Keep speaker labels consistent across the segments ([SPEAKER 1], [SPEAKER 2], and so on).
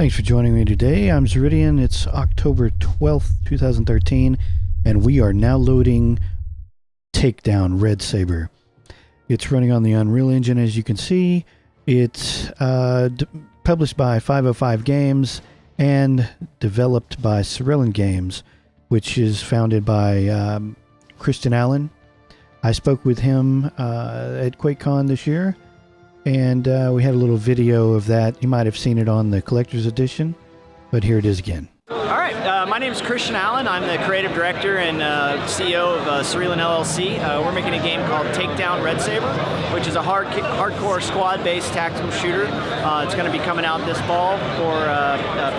[SPEAKER 1] Thanks for joining me today. I'm Xeridian. It's October 12th, 2013, and we are now loading Takedown Red Sabre. It's running on the Unreal Engine, as you can see. It's published by 505 Games and developed by Serellan Games, which is founded by Christian Allen. I spoke with him at QuakeCon this year, and we had a little video of that. You might have seen it on the Collector's Edition, but here it is again.
[SPEAKER 2] All right, my name is Christian Allen. I'm the creative director and CEO of Serellan LLC. We're making a game called Takedown Red Sabre, which is a hardcore squad-based tactical shooter. It's going to be coming out this fall for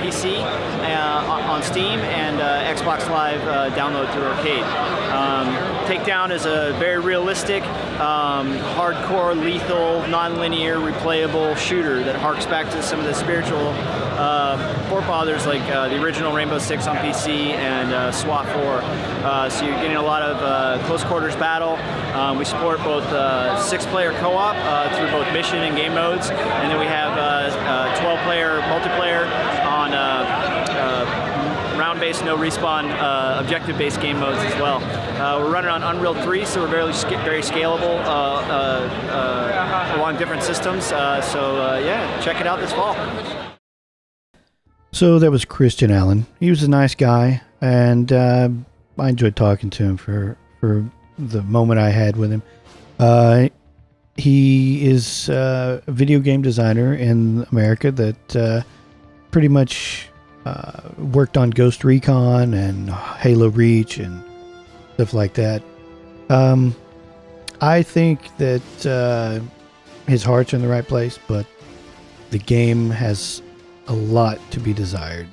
[SPEAKER 2] PC on Steam and Xbox Live download through Arcade. Takedown is a very realistic, hardcore, lethal, non-linear, replayable shooter that harks back to some of the spiritual forefathers like the original Rainbow Six on PC and SWAT 4. So you're getting a lot of close quarters battle. We support both 6-player co-op through both mission and game modes, and then we have 12-player multiplayer on round-based, no respawn, objective-based game modes as well. We're running on Unreal 3, so we're very scalable along different systems. Yeah, check it out this fall.
[SPEAKER 1] So that was Christian Allen. He was a nice guy, and I enjoyed talking to him for the moment I had with him. He is a video game designer in America that pretty much worked on Ghost Recon and Halo Reach and stuff like that. I think that his heart's in the right place, but the game has a lot to be desired.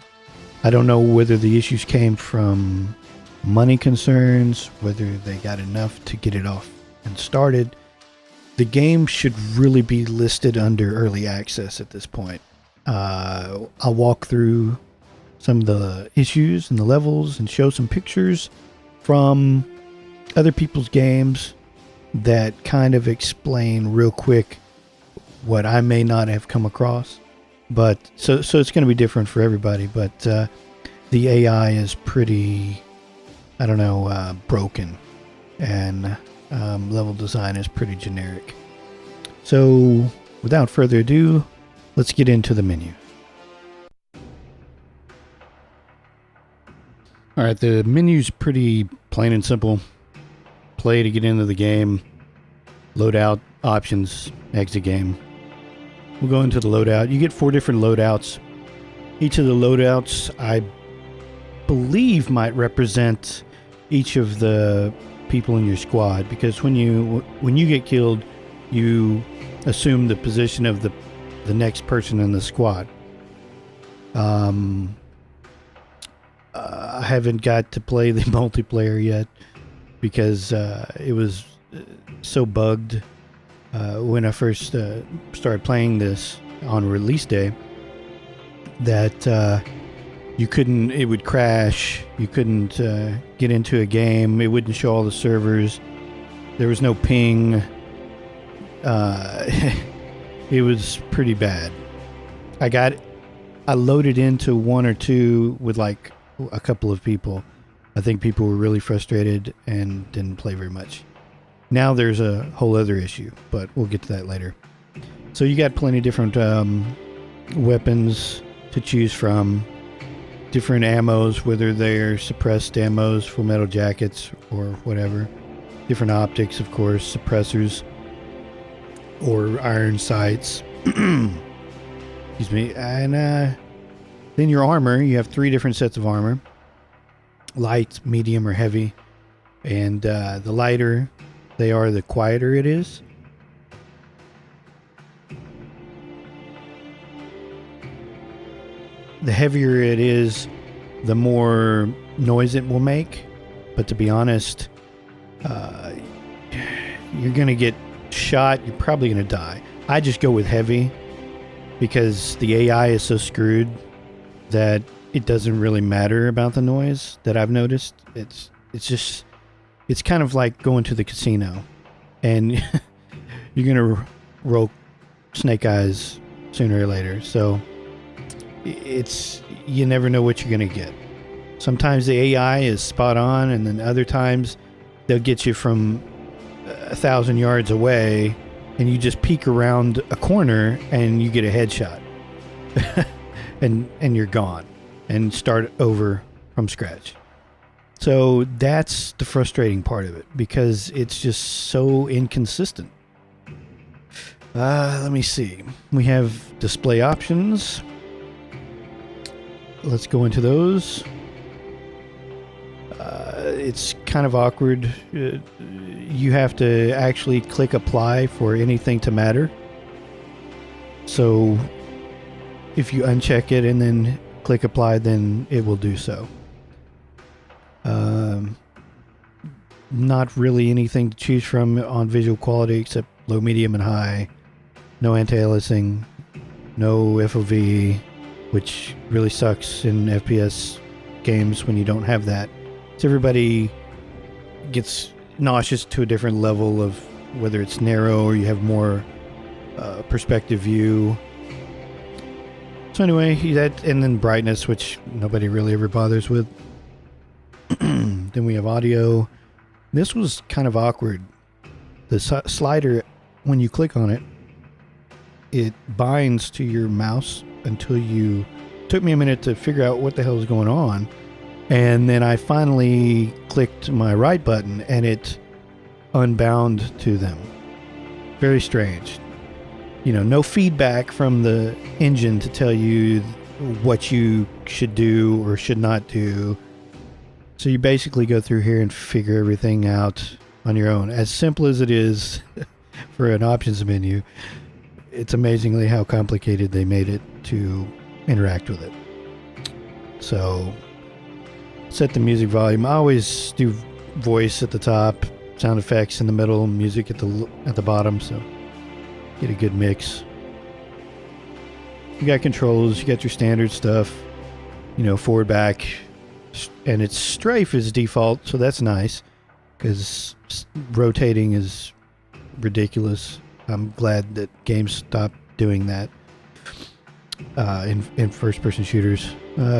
[SPEAKER 1] I don't know whether the issues came from money concerns, whether they got enough to get it off and started. The game should really be listed under early access at this point. I'll walk through some of the issues and the levels and show some pictures from other people's games that kind of explain real quick what I may not have come across. But so it's going to be different for everybody, but the AI is pretty, I don't know, broken, and level design is pretty generic. So without further ado, let's get into the menu. All right, the menu's pretty plain and simple. Play to get into the game, loadout, options, exit game. We'll go into the loadout. You get 4 different loadouts. Each of the loadouts, I believe, might represent each of the people in your squad, because when you get killed, you assume the position of the next person in the squad. I haven't got to play the multiplayer yet because it was so bugged when I first started playing this on release day that you couldn't, it would crash, you couldn't get into a game, it wouldn't show all the servers, there was no ping. It was pretty bad. I loaded into 1 or 2 with like a couple of people. I think people were really frustrated and didn't play very much. Now there's a whole other issue, but we'll get to that later. So you got plenty of different weapons to choose from, different ammos, whether they're suppressed ammos, full metal jackets, or whatever. Different optics, of course, suppressors, or iron sights. Excuse me. And then your armor, you have 3 different sets of armor. Light, medium, or heavy. And the lighter they are, the quieter it is. The heavier it is, the more noise it will make. But to be honest, you're going to get shot, you're probably going to die. I just go with heavy because the AI is so screwed that it doesn't really matter about the noise that I've noticed. It's kind of like going to the casino and you're going to roll snake eyes sooner or later. So it's, you never know what you're going to get. Sometimes the AI is spot on, and then other times they'll get you from 1,000 yards away, and you just peek around a corner and you get a headshot. and you're gone and start over from scratch. So that's the frustrating part of it, because it's just so inconsistent. Let me see. We have display options. Let's go into those. It's kind of awkward. You have to actually click apply for anything to matter. So if you uncheck it and then click apply, then it will do so. Not really anything to choose from on visual quality except low, medium, and high. No anti-aliasing, no FOV, which really sucks in FPS games when you don't have that. So everybody gets nauseous to a different level of whether it's narrow or you have more perspective view. So anyway, that, and then brightness, which nobody really ever bothers with. Then we have audio. This was kind of awkward. The slider, when you click on it, it binds to your mouse until you... Took me a minute to figure out what the hell is going on. And then I finally clicked my right button and it unbound to them. Very strange. You know, no feedback from the engine to tell you what you should do or should not do. So you basically go through here and figure everything out on your own. As simple as it is for an options menu, it's amazingly how complicated they made it to interact with it. So set the music volume. I always do voice at the top, sound effects in the middle, music at the bottom, so get a good mix. You got controls, you got your standard stuff, you know, forward, back, and its strafe is default, so that's nice, because rotating is ridiculous. I'm glad that games stopped doing that in first-person shooters.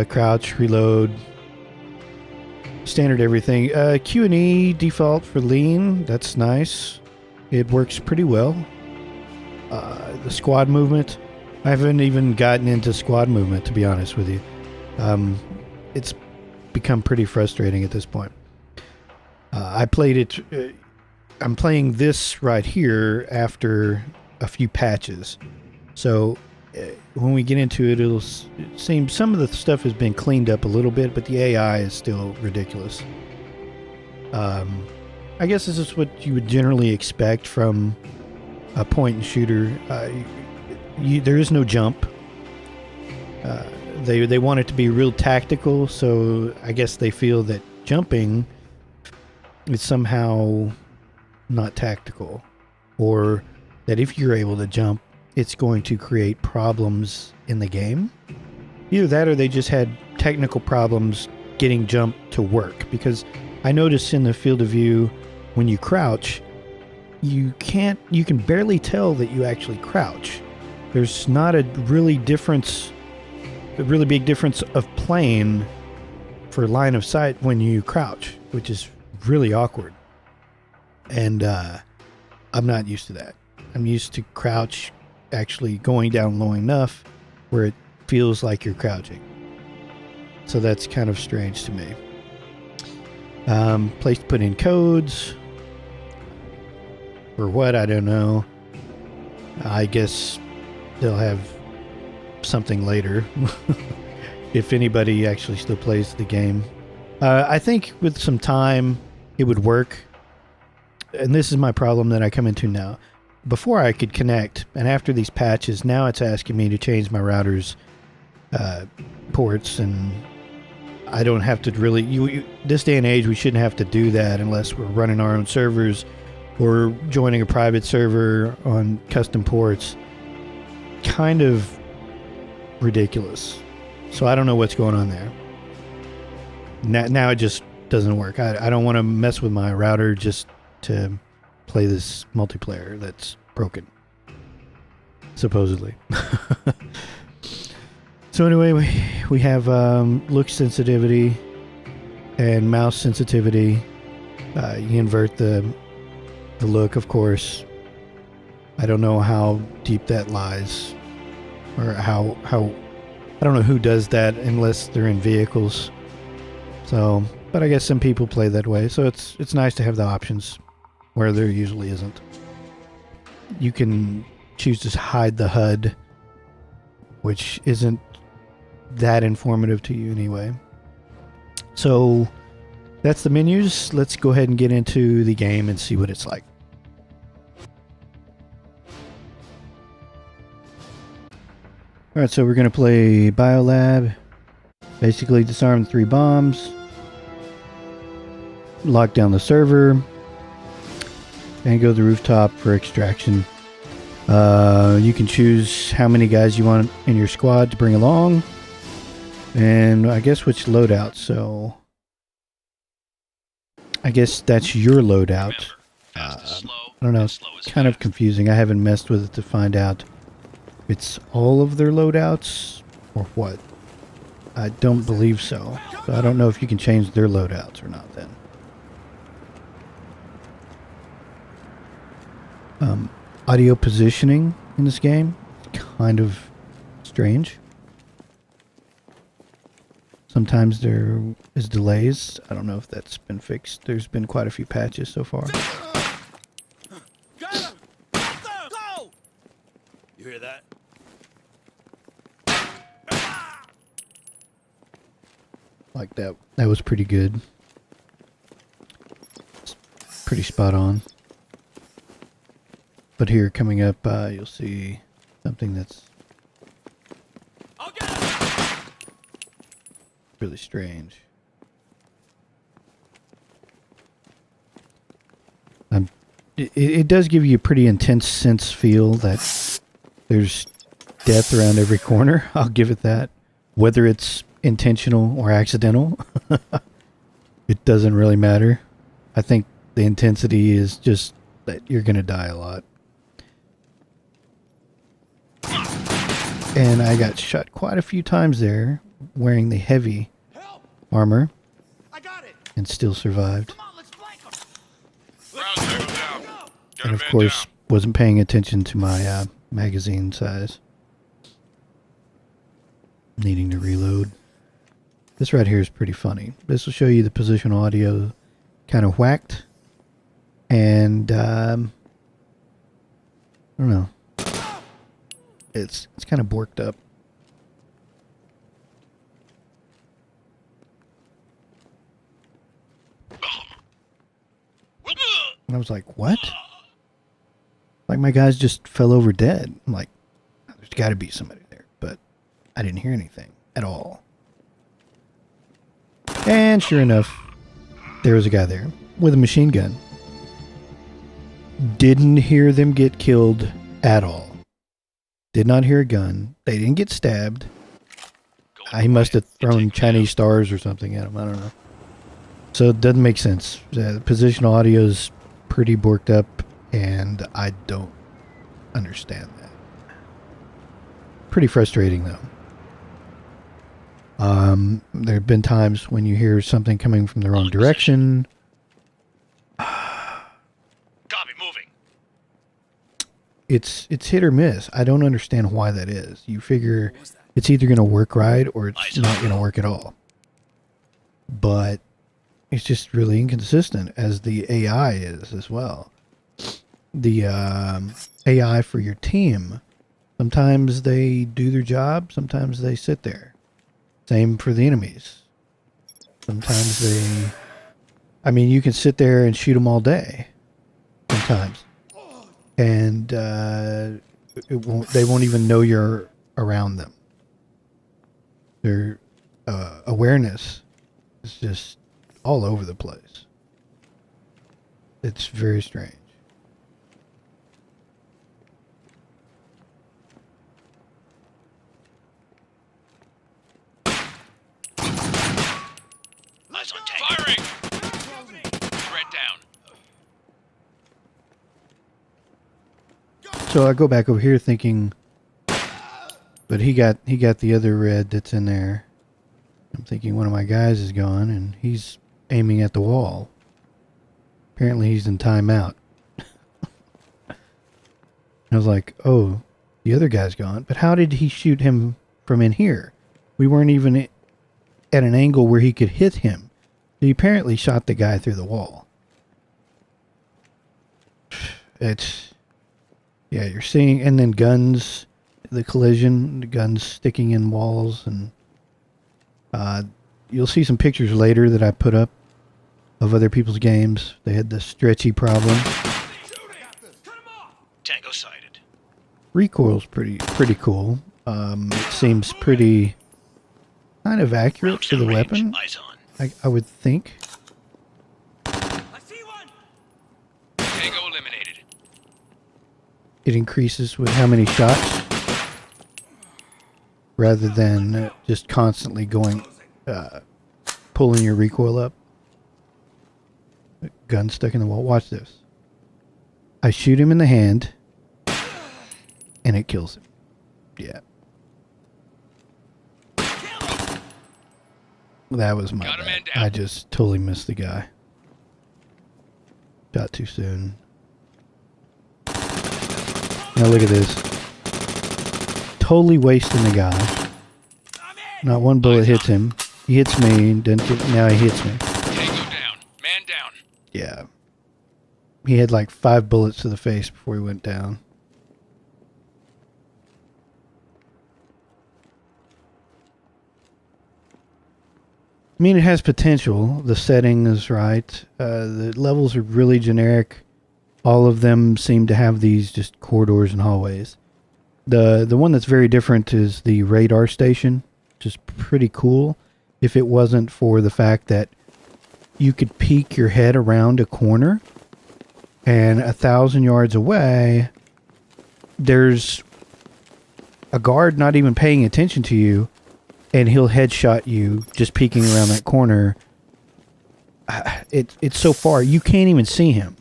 [SPEAKER 1] Crouch, reload, standard everything. Q&E default for lean, that's nice. It works pretty well. The squad movement, I haven't even gotten into squad movement, to be honest with you. It's become pretty frustrating at this point. I played it... I'm playing this right here after a few patches. So when we get into it, it'll seem some of the stuff has been cleaned up a little bit, but the AI is still ridiculous. I guess this is what you would generally expect from a point and shooter. There is no jump. They want it to be real tactical, so I guess they feel that jumping is somehow not tactical, or that if you're able to jump, it's going to create problems in the game. Either that, or they just had technical problems getting jump to work, because I noticed in the field of view when you crouch, you can barely tell that you actually crouch. There's not a really big difference of plane for line of sight when you crouch, which is really awkward. And I'm not used to that. I'm used to crouch actually going down low enough where it feels like you're crouching. So that's kind of strange to me. Place to put in codes. For what, I don't know. I guess they'll have something later. If anybody actually still plays the game. I think with some time it would work. And this is my problem that I come into now. Before I could connect, and after these patches, now it's asking me to change my router's ports, and I don't have to really... this day and age, we shouldn't have to do that unless we're running our own servers or joining a private server on custom ports. Kind of ridiculous. So I don't know what's going on there. Now it just doesn't work. I don't want to mess with my router just to play this multiplayer that's broken, supposedly. So So anyway, we have look sensitivity and mouse sensitivity. You invert the look, of course. I don't know how deep that lies, or how I don't know who does that unless they're in vehicles. So, but I guess some people play that way. So it's nice to have the options where there usually isn't. You can choose to hide the HUD, which isn't that informative to you anyway. So that's the menus. Let's go ahead and get into the game and see what it's like. Alright, so we're going to play Biolab. Basically disarm 3 bombs, lock down the server, and go to the rooftop for extraction. You can choose how many guys you want in your squad to bring along, and I guess which loadout. So I guess that's your loadout. I don't know, it's kind of confusing. I haven't messed with it to find out if it's all of their loadouts or what. I don't believe so. So I don't know if you can change their loadouts or not then. Audio positioning in this game, kind of strange. Sometimes there is delays. I don't know if that's been fixed. There's been quite a few patches so far.
[SPEAKER 3] Go! You hear that?
[SPEAKER 1] Like that. That was pretty good. It's pretty spot on. But here coming up, you'll see something that's really strange. It does give you a pretty intense sense feel that there's death around every corner. I'll give it that. Whether it's intentional or accidental, it doesn't really matter. I think the intensity is just that you're going to die a lot. And I got shot quite a few times there, wearing the heavy armor, and still survived. And of course, wasn't paying attention to my magazine size. Needing to reload. This right here is pretty funny. This will show you the positional audio kind of whacked. And, I don't know. It's kind of borked up. And I was like, what? Like my guys just fell over dead. I'm like, there's got to be somebody there. But I didn't hear anything at all. And sure enough, there was a guy there with a machine gun. Didn't hear them get killed at all. Did not hear a gun. They didn't get stabbed. He must have thrown Chinese stars or something at him. I don't know. So it doesn't make sense. The positional audio is pretty borked up, and I don't understand that. Pretty frustrating, though. There have been times when you hear something coming from the wrong direction.
[SPEAKER 3] Copy, moving.
[SPEAKER 1] It's hit or miss. I don't understand why that is. You figure it's either going to work right or it's not going to work at all. But it's just really inconsistent, as the AI is as well. The AI for your team, sometimes they do their job, sometimes they sit there. Same for the enemies. Sometimes they... I mean, you can sit there and shoot them all day. Sometimes. And they won't even know you're around them. Their awareness is just all over the place. It's very strange.
[SPEAKER 3] Eyes on tank. Firing! Threat down.
[SPEAKER 1] So I go back over here thinking, But he got the other red that's in there. I'm thinking one of my guys is gone, and he's aiming at the wall. Apparently he's in timeout. I was like, oh, the other guy's gone. But how did he shoot him from in here? We weren't even at an angle where he could hit him. He apparently shot the guy through the wall. It's... Yeah, you're seeing... And then guns, the collision, the guns sticking in walls. And you'll see some pictures later that I put up of other people's games. They had the stretchy problem.
[SPEAKER 3] Tango sighted.
[SPEAKER 1] Recoil's pretty cool. It seems pretty kind of accurate to the weapon.
[SPEAKER 3] Eyes on.
[SPEAKER 1] I would think.
[SPEAKER 3] I see one. Tango eliminated.
[SPEAKER 1] It increases with how many shots, rather than just constantly going, pulling your recoil up. Gun stuck in the wall. Watch this. I shoot him in the hand, and it kills him. Yeah. That was my bad. I just totally missed the guy. Shot too soon. Now look at this. Totally wasting the guy. Not one bullet hits him. He hits me, now he hits me.
[SPEAKER 3] Tango down. Man down.
[SPEAKER 1] Yeah. He had like 5 bullets to the face before he went down. I mean, it has potential. The setting is right. The levels are really generic. All of them seem to have these just corridors and hallways. The one that's very different is the radar station, which is pretty cool. If it wasn't for the fact that you could peek your head around a corner, and 1,000 yards away, there's a guard not even paying attention to you, and he'll headshot you just peeking around that corner. It's so far, you can't even see him.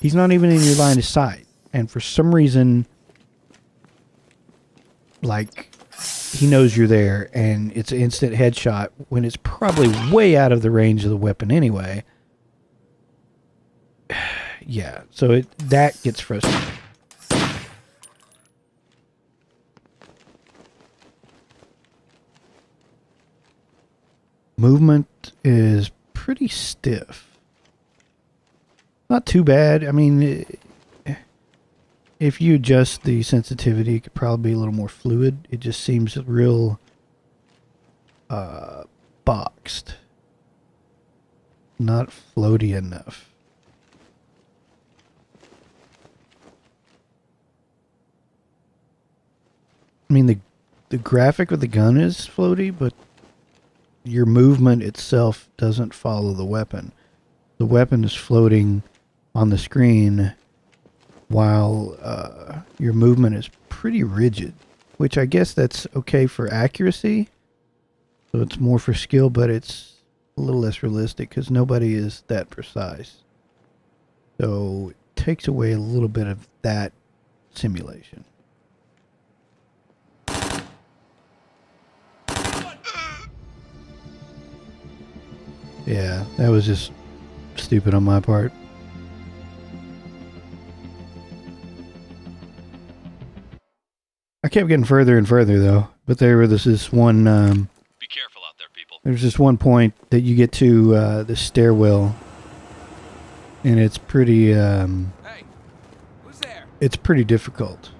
[SPEAKER 1] He's not even in your line of sight. And for some reason, like, he knows you're there, and it's an instant headshot when it's probably way out of the range of the weapon anyway. Yeah, so that gets frustrating. Movement is pretty stiff. Not too bad. I mean, if you adjust the sensitivity, it could probably be a little more fluid. It just seems real boxed. Not floaty enough. I mean, the graphic of the gun is floaty, but your movement itself doesn't follow the weapon. The weapon is floating on the screen while your movement is pretty rigid, which I guess that's okay for accuracy. So it's more for skill, but it's a little less realistic because nobody is that precise. So it takes away a little bit of that simulation. Yeah, that was just stupid on my part. I kept getting further and further though, but there was this one.
[SPEAKER 3] Be careful out there, people.
[SPEAKER 1] There's this one point that you get to the stairwell, and it's pretty.
[SPEAKER 3] Hey, who's there?
[SPEAKER 1] It's pretty difficult.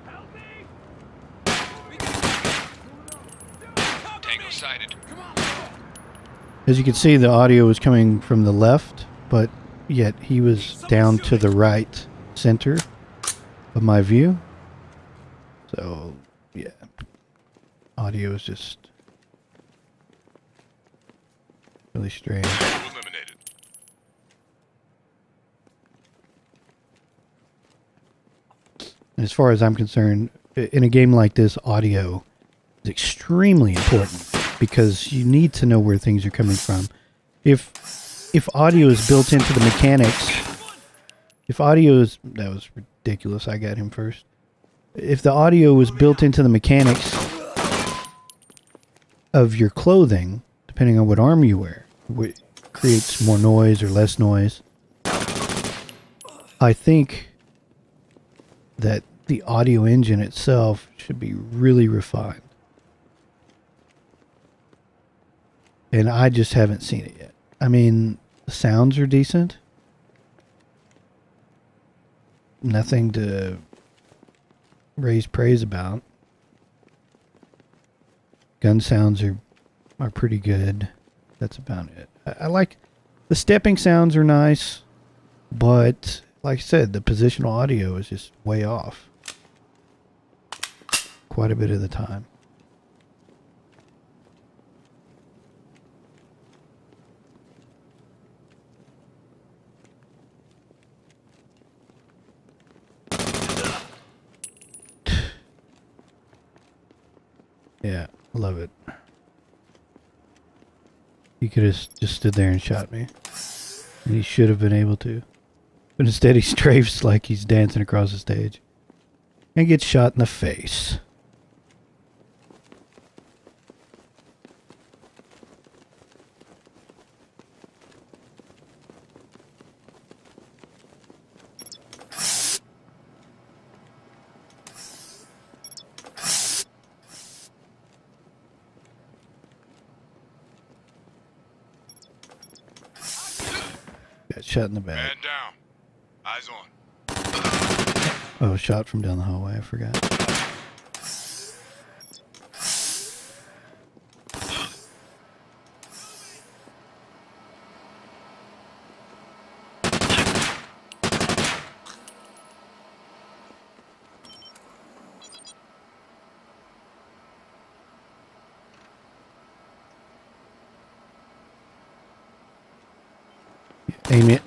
[SPEAKER 3] Help me! Tango sighted.
[SPEAKER 1] As you can see, the audio was coming from the left, but yet he was down to the right center of my view. So, yeah. Audio is just really strange.
[SPEAKER 3] Eliminated.
[SPEAKER 1] And as far as I'm concerned, in a game like this, audio is extremely important because you need to know where things are coming from. If audio is built into the mechanics, if audio is... That was ridiculous. I got him first. if the audio was built into the mechanics of your clothing, depending on what armor you wear, it creates more noise or less noise. I think that the audio engine itself should be really refined. And I just haven't seen it yet. I mean, the sounds are decent. Nothing to raise praise about. Gun sounds are pretty good. That's about it. I like the stepping sounds are nice, but like I said, the positional audio is just way off quite a bit of the time. Yeah, love it. He could have just stood there and shot me. And he should have been able to. But instead he strafes like he's dancing across the stage. And gets shot in the face. Got shot in the back.
[SPEAKER 3] Man down. Eyes on.
[SPEAKER 1] Oh, shot from down the hallway. I forgot.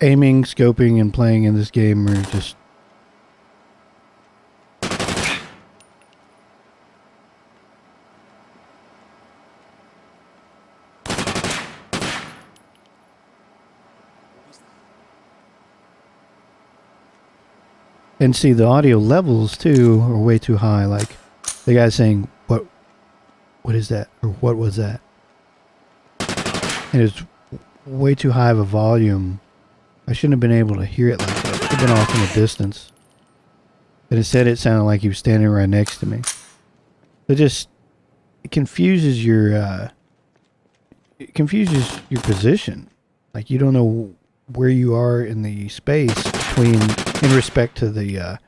[SPEAKER 1] Aiming, scoping, and playing in this game are just and see the audio levels too are way too high. Like the guy saying, "What is that?" or "What was that?" And it's way too high of a volume. I shouldn't have been able to hear it like that. It should have been off in the distance. But instead it sounded like he was standing right next to me. It confuses your position. Like you don't know where you are in the space in respect to the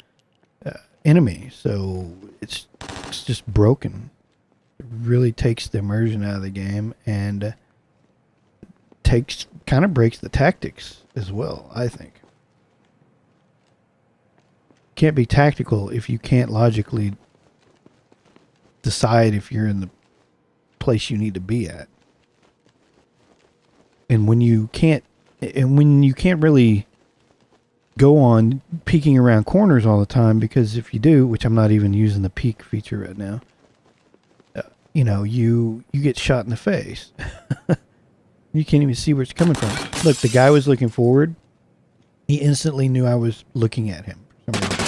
[SPEAKER 1] enemy. So it's just broken. It really takes the immersion out of the game and kind of breaks the tactics as well, I think. Can't be tactical if you can't logically decide if you're in the place you need to be at. And when you can't really go on peeking around corners all the time, because if you do, which I'm not even using the peek feature right now, you get shot in the face. You can't even see where it's coming from. Look, the guy was looking forward. He instantly knew I was looking at him for some reason.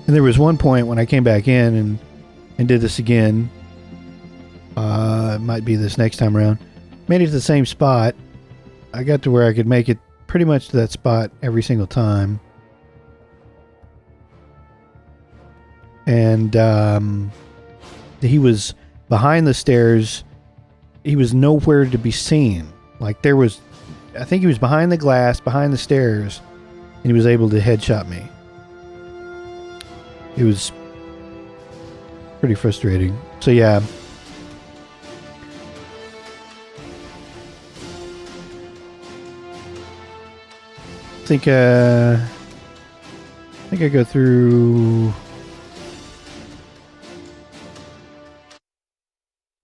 [SPEAKER 1] And there was one point when I came back in and did this again. It might be this next time around. Made it to the same spot. I got to where I could make it pretty much to that spot every single time. And he was behind the stairs. He was nowhere to be seen. Like I think he was behind the glass, behind the stairs, and he was able to headshot me. It was pretty frustrating. So yeah. I think I go through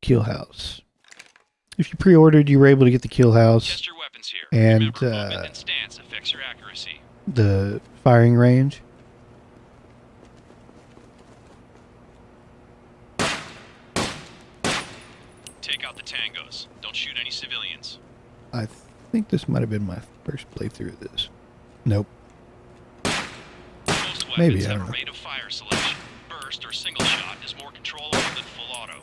[SPEAKER 1] Kill House. If you pre-ordered, you were able to get the Kill House.
[SPEAKER 3] Test your weapons here.
[SPEAKER 1] And
[SPEAKER 3] movement and stance affects your accuracy.
[SPEAKER 1] The firing range.
[SPEAKER 3] Take out the tangos. Don't shoot any civilians.
[SPEAKER 1] I think this might have been my first playthrough of this. Nope. Maybe,
[SPEAKER 3] weapons
[SPEAKER 1] I
[SPEAKER 3] have
[SPEAKER 1] don't
[SPEAKER 3] a
[SPEAKER 1] know.
[SPEAKER 3] rate of fire selection. Burst or single shot is more controllable than full auto.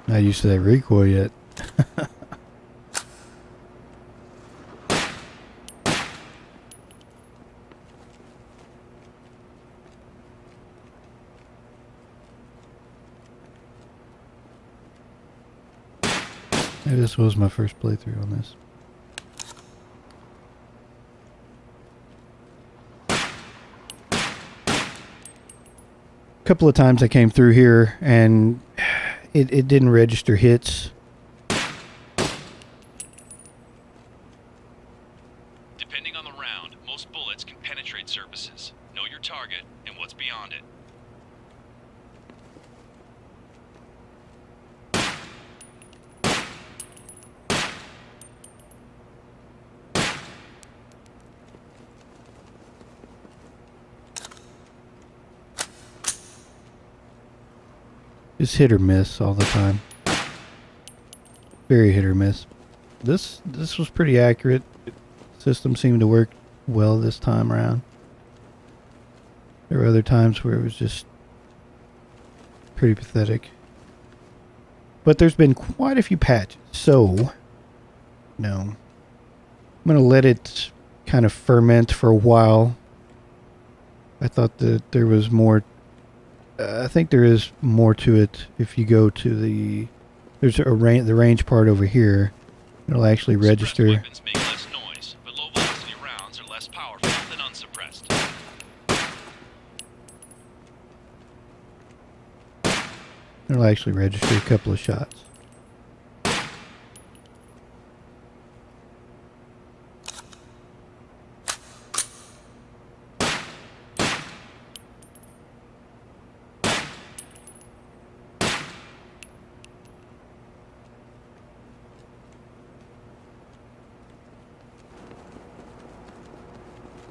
[SPEAKER 1] Not used to that recoil yet. Maybe this was my first playthrough on this. A couple of times I came through here and it didn't register hits.
[SPEAKER 3] Depending on the round, most bullets can penetrate surfaces. Know your target and what's beyond it.
[SPEAKER 1] It's hit or miss all the time. Very hit or miss. This was pretty accurate. System seemed to work well this time around. There were other times where it was just pretty pathetic. But there's been quite a few patches, so I'm gonna let it kind of ferment for a while. I thought that there was more. I think there is more to it if you go to there's the range part over here. It'll actually register.
[SPEAKER 3] Weapons make less noise, but low velocity rounds are less powerful than unsuppressed.
[SPEAKER 1] It'll actually register a couple of shots.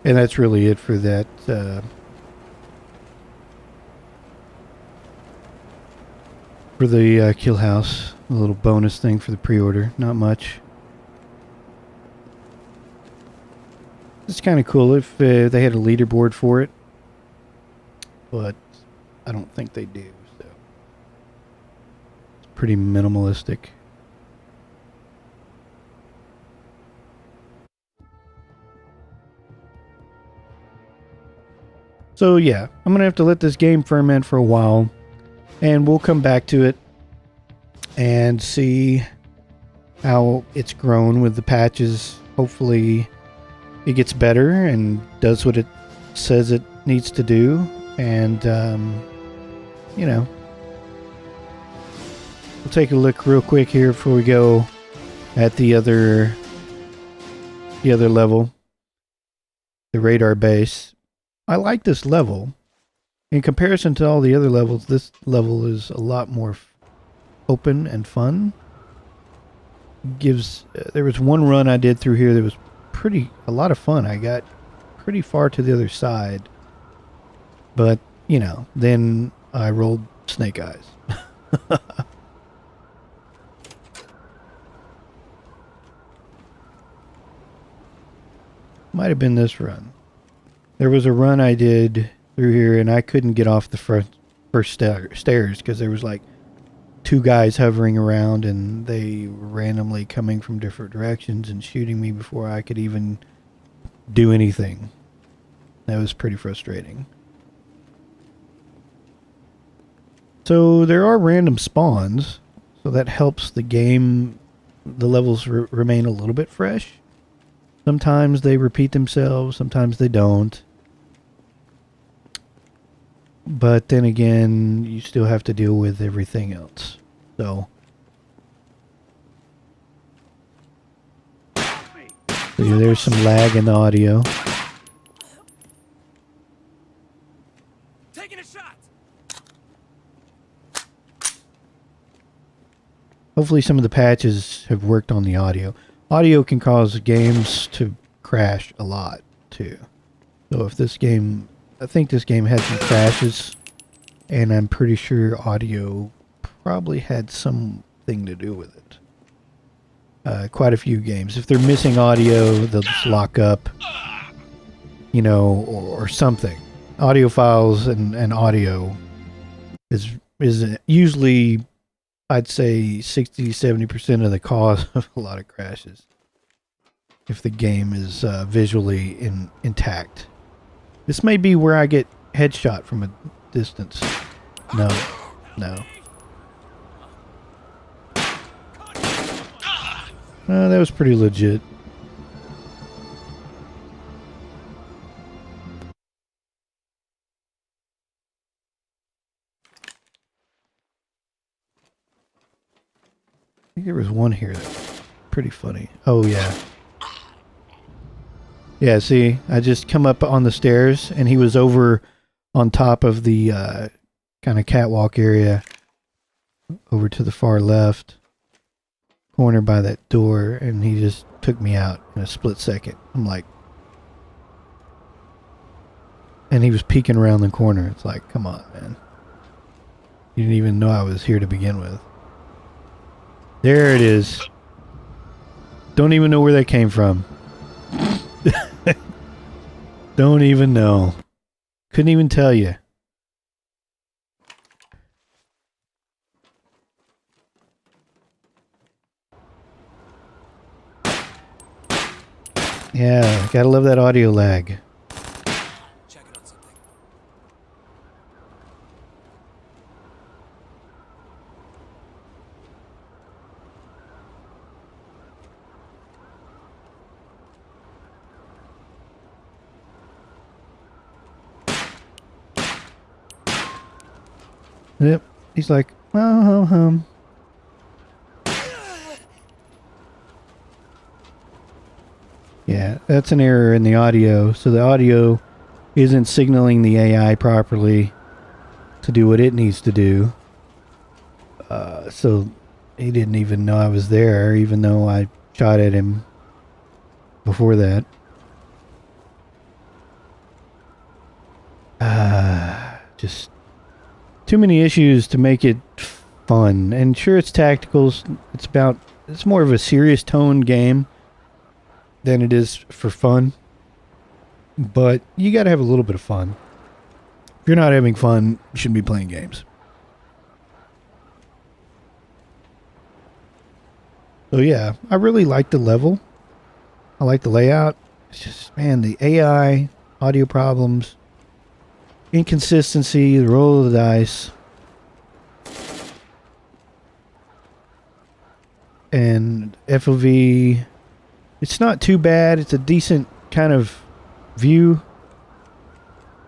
[SPEAKER 1] And that's really it for that for the kill house. A little bonus thing for the pre-order. Not much. It's kind of cool if they had a leaderboard for it, but I don't think they do. So it's pretty minimalistic. So yeah, I'm going to have to let this game ferment for a while, and we'll come back to it and see how it's grown with the patches. Hopefully it gets better and does what it says it needs to do, and we'll take a look real quick here before we go at the other level, the radar base. I like this level. In comparison to all the other levels, this level is a lot more open and fun. There was one run I did through here that was a lot of fun. I got pretty far to the other side, but then I rolled snake eyes. Might have been this run. There was a run I did through here, and I couldn't get off the first stairs because there was like two guys hovering around, and they were randomly coming from different directions and shooting me before I could even do anything. That was pretty frustrating. So there are random spawns, so that helps the game, the levels remain a little bit fresh. Sometimes they repeat themselves, sometimes they don't. But then again, you still have to deal with everything else. So yeah, there's some lag in the audio. Hopefully some of the patches have worked on the audio. Audio can cause games to crash a lot too. So if this game, I think this game had some crashes, and I'm pretty sure audio probably had something to do with it. Quite a few games. If they're missing audio, they'll just lock up, you know, or something. Audio files and audio is usually, I'd say, 60-70% of the cause of a lot of crashes. If the game is visually intact. This may be where I get headshot from a distance. No. That was pretty legit. I think there was one here that was pretty funny. Oh, yeah. Yeah, see, I just come up on the stairs, and he was over on top of the kind of catwalk area over to the far left corner by that door, and he just took me out in a split second. I'm like... And he was peeking around the corner. It's like, come on, man. You didn't even know I was here to begin with. There it is. Don't even know where that came from. Don't even know. Couldn't even tell you. Yeah, gotta love that audio lag.
[SPEAKER 4] Check it on something.
[SPEAKER 1] Yep. He's like, Yeah, that's an error in the audio. So the audio isn't signaling the AI properly to do what it needs to do. So he didn't even know I was there, even though I shot at him before that. Just too many issues to make it fun. And sure, it's tactical. It's more of a serious tone game than it is for fun. But you gotta have a little bit of fun. If you're not having fun, you shouldn't be playing games. So yeah, I really like the level. I like the layout. It's just, man, the AI, audio problems, inconsistency, the roll of the dice, and FOV. It's not too bad. It's a decent kind of view,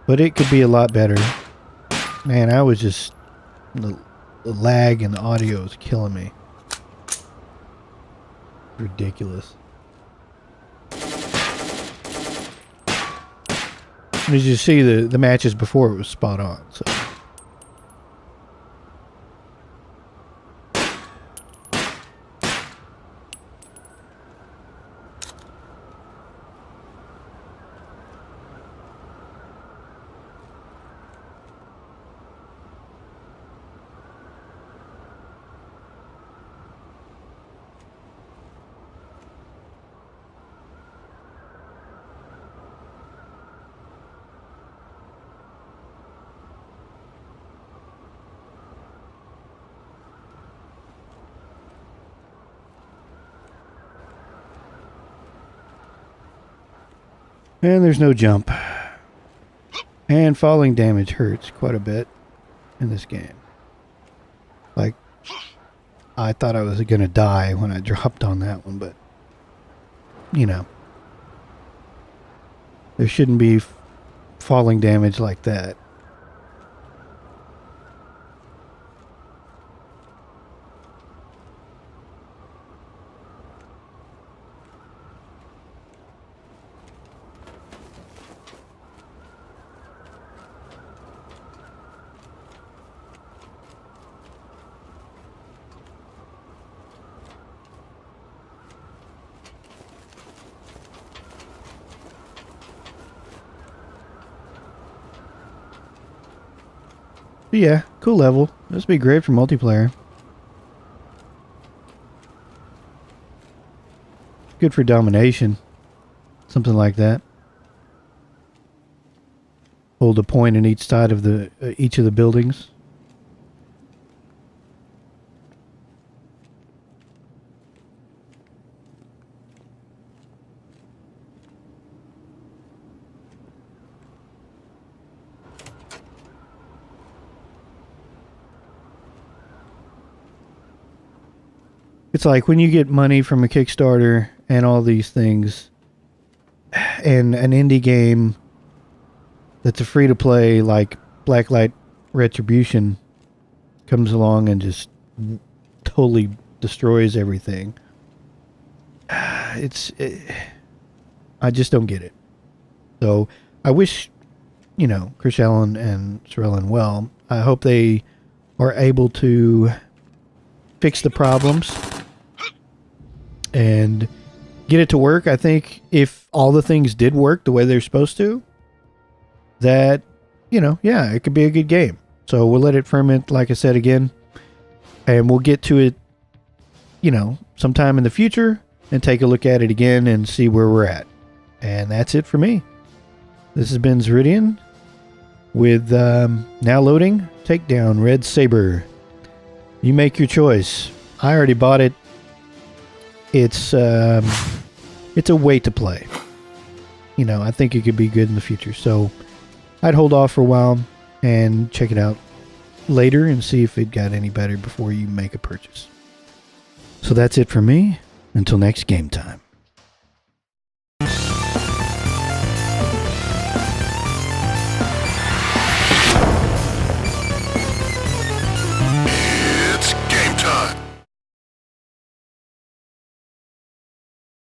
[SPEAKER 1] but it could be a lot better. Man, I was just... The lag in the audio is killing me. Ridiculous. And as you see, the matches before, it was spot on. So. And there's no jump. And falling damage hurts quite a bit in this game. Like, I thought I was going to die when I dropped on that one, but, you know. There shouldn't be falling damage like that. But yeah, cool level. This would be great for multiplayer. Good for domination. Something like that. Hold a point in each side of the each of the buildings. It's like when you get money from a Kickstarter and all these things, and an indie game that's a free-to-play like Blacklight Retribution comes along and just totally destroys everything. I just don't get it. So I wish, Chris Allen and Serellan well. I hope they are able to fix the problems and get it to work. I think if all the things did work the way they're supposed to, that, it could be a good game. So we'll let it ferment, like I said again, and we'll get to it, sometime in the future and take a look at it again and see where we're at. And that's it for me. This has been Xeridian with now loading Takedown Red Sabre. You make your choice. I already bought it. It's a way to play. I think it could be good in the future. So I'd hold off for a while and check it out later and see if it got any better before you make a purchase. So that's it for me. Until next game time.